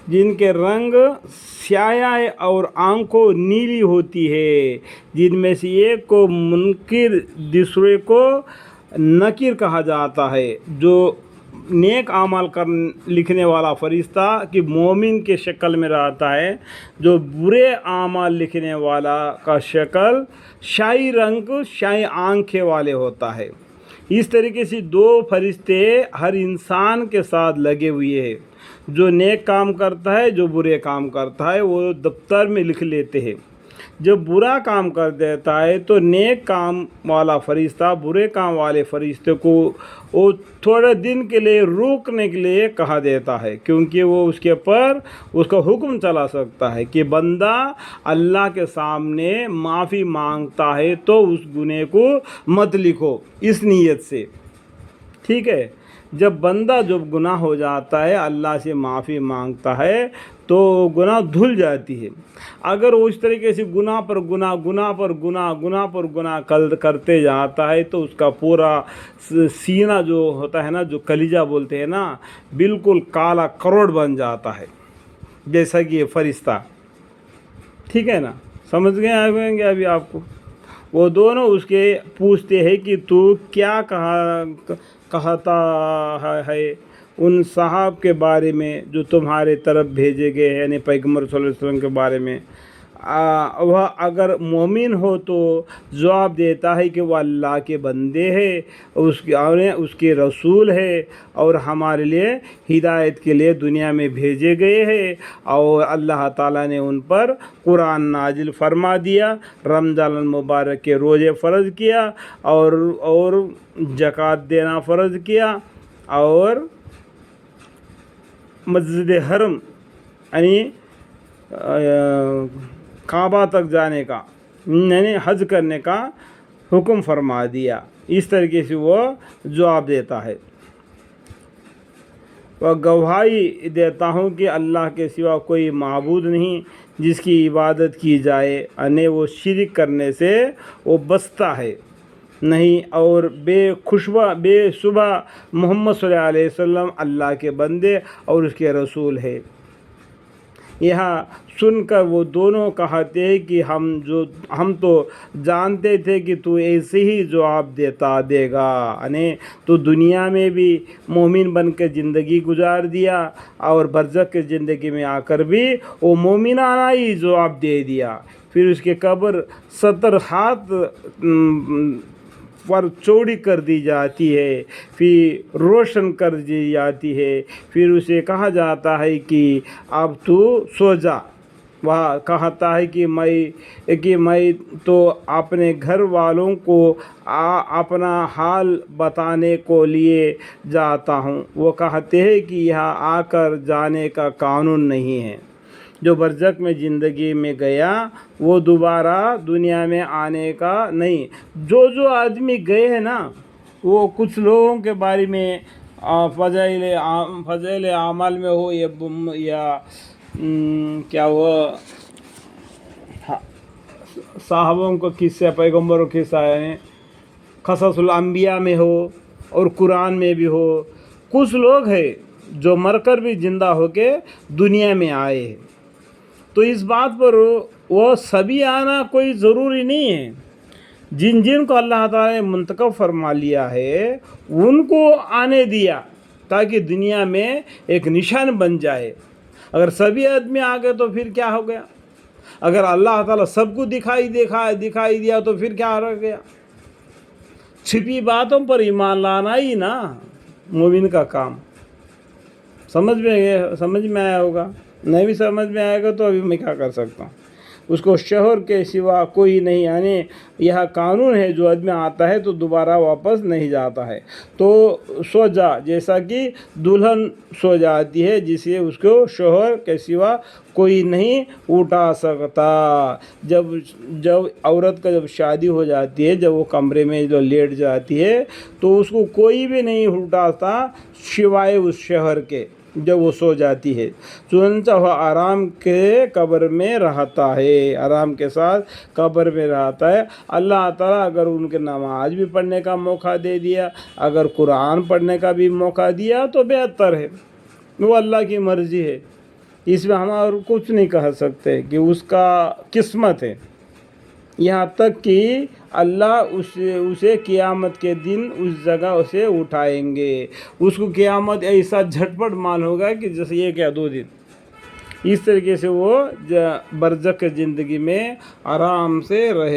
جن کے رنگ سیاہ اور آنکھوں نیلی ہوتی ہے، جن میں سے ایک کو منکر دوسرے کو نکیر کہا جاتا ہے، جو نیک اعمال لکھنے والا فرشتہ کہ مومن کے شکل میں رہتا ہے، جو برے اعمال لکھنے والا کا شکل شاہی رنگ شاہی آنکھیں والے ہوتا ہے۔ اس طریقے سے دو فرشتے ہر انسان کے ساتھ لگے ہوئے ہیں، جو نیک کام کرتا ہے جو برے کام کرتا ہے وہ دفتر میں لکھ لیتے ہیں۔ جب برا کام کر دیتا ہے تو نیک کام والا فرشتہ برے کام والے فرشتے کو وہ تھوڑے دن کے لیے روکنے کے لیے کہا دیتا ہے، کیونکہ وہ اس کے پر اس کا حکم چلا سکتا ہے کہ بندہ اللہ کے سامنے معافی مانگتا ہے تو اس گناہ کو مت لکھو اس نیت سے، ٹھیک ہے۔ جب بندہ گناہ ہو جاتا ہے اللہ سے معافی مانگتا ہے تو گناہ دھل جاتی ہے۔ اگر وہ اس طریقے سے گناہ پر گناہ گناہ پر گناہ گناہ پر گناہ کرتے جاتا ہے تو اس کا پورا سینہ جو ہوتا ہے نا، جو کلیجہ بولتے ہیں نا، بالکل کالا کروڑ بن جاتا ہے، جیسا کہ یہ فرشتہ، ٹھیک ہے نا۔ سمجھ گئے آئیں گے ابھی آپ کو؟ وہ دونوں اس کے پوچھتے ہیں کہ تو کیا کہتا ہے ان صحاب کے بارے میں جو تمہارے طرف بھیجے گئے ہیں، یعنی پیغمبر صلی اللہ علیہ وسلم کے بارے میں۔ وہ اگر مومن ہو تو جواب دیتا ہے کہ وہ اللہ کے بندے ہیں، اس کے رسول ہے اور ہمارے لیے ہدایت کے لیے دنیا میں بھیجے گئے ہیں، اور اللہ تعالیٰ نے ان پر قرآن نازل فرما دیا، رمضان المبارک کے روزے فرض کیا اور زکوٰۃ دینا فرض کیا، اور مسجد حرم یعنی کعبہ تک جانے کا یعنی حج کرنے کا حکم فرما دیا۔ اس طریقے سے وہ جواب دیتا ہے۔ وہ گواہی دیتا ہوں کہ اللہ کے سوا کوئی معبود نہیں جس کی عبادت کی جائے، یعنی وہ شرک کرنے سے وہ بچتا ہے نہیں، اور بے شبہ محمد صلی اللہ علیہ وسلم اللہ کے بندے اور اس کے رسول ہے۔ یہاں سن کر وہ دونوں کہتے ہیں کہ ہم تو جانتے تھے کہ تو ایسے ہی جواب دے گا، یعنی تو دنیا میں بھی مومن بن کے زندگی گزار دیا اور برزخ کی زندگی میں آ کر بھی وہ مومنانہ ہی جواب دے دیا۔ پھر اس کے قبر 70 ہاتھ پر چوڑی کر دی جاتی ہے، پھر روشن کر دی جاتی ہے، پھر اسے کہا جاتا ہے کہ اب تو سو جا۔ وہ کہتا ہے کہ میں تو اپنے گھر والوں کو اپنا حال بتانے کو لیے جاتا ہوں۔ وہ کہتے ہیں کہ یہاں آ کر جانے کا قانون نہیں ہے، جو برزخ میں زندگی میں گیا وہ دوبارہ دنیا میں آنے کا نہیں۔ جو آدمی گئے ہیں نا، وہ کچھ لوگوں کے بارے میں فضائل اعمال میں ہو یا کیا وہ صحابوں کو قصہ، پیغمبروں کے قصہ ہے، قصص الانبیاء میں ہو اور قرآن میں بھی ہو، کچھ لوگ ہیں جو مر کر بھی زندہ ہو کے دنیا میں آئے ہیں۔ تو اس بات پر وہ سبھی آنا کوئی ضروری نہیں ہے۔ جن کو اللہ تعالیٰ نے منتخب فرما لیا ہے ان کو آنے دیا تاکہ دنیا میں ایک نشان بن جائے۔ اگر سبھی آدمی آ گئے تو پھر کیا ہو گیا؟ اگر اللہ تعالیٰ سب کو دکھائی دیا تو پھر کیا رہ گیا؟ چھپی باتوں پر ایمان لانا ہی نا مومن کا کام۔ سمجھ میں آیا ہوگا؟ نہیں بھی سمجھ میں آئے گا تو ابھی میں کیا کر سکتا ہوں؟ اس کو شوہر کے سوا کوئی نہیں، یعنی یہ قانون ہے، جو آدمی آتا ہے تو دوبارہ واپس نہیں جاتا ہے۔ تو سو جا، جیسا کہ دلہن سو جاتی ہے جسے اس کو شوہر کے سوا کوئی نہیں اٹھا سکتا۔ جب عورت کا شادی ہو جاتی ہے، جب وہ کمرے میں لیٹ جاتی ہے تو اس کو کوئی بھی نہیں اٹھاتا سوائے اس شوہر کے، جب وہ سو جاتی ہے۔ چنانچہ وہ آرام کے قبر میں رہتا ہے، آرام کے ساتھ قبر میں رہتا ہے۔ اللہ تعالیٰ اگر ان کے نماز بھی پڑھنے کا موقع دے دیا، اگر قرآن پڑھنے کا بھی موقع دیا تو بہتر ہے، وہ اللہ کی مرضی ہے۔ اس میں ہم اور کچھ نہیں کہہ سکتے کہ اس کا قسمت ہے، یہاں تک کہ اللہ اسے قیامت کے دن اس جگہ سے اٹھائیں گے، اس کو قیامت ایسا جھٹپٹ مان ہوگا کہ جیسے 1 یا 2 دن، اس طریقے سے وہ برزخ زندگی میں آرام سے رہے۔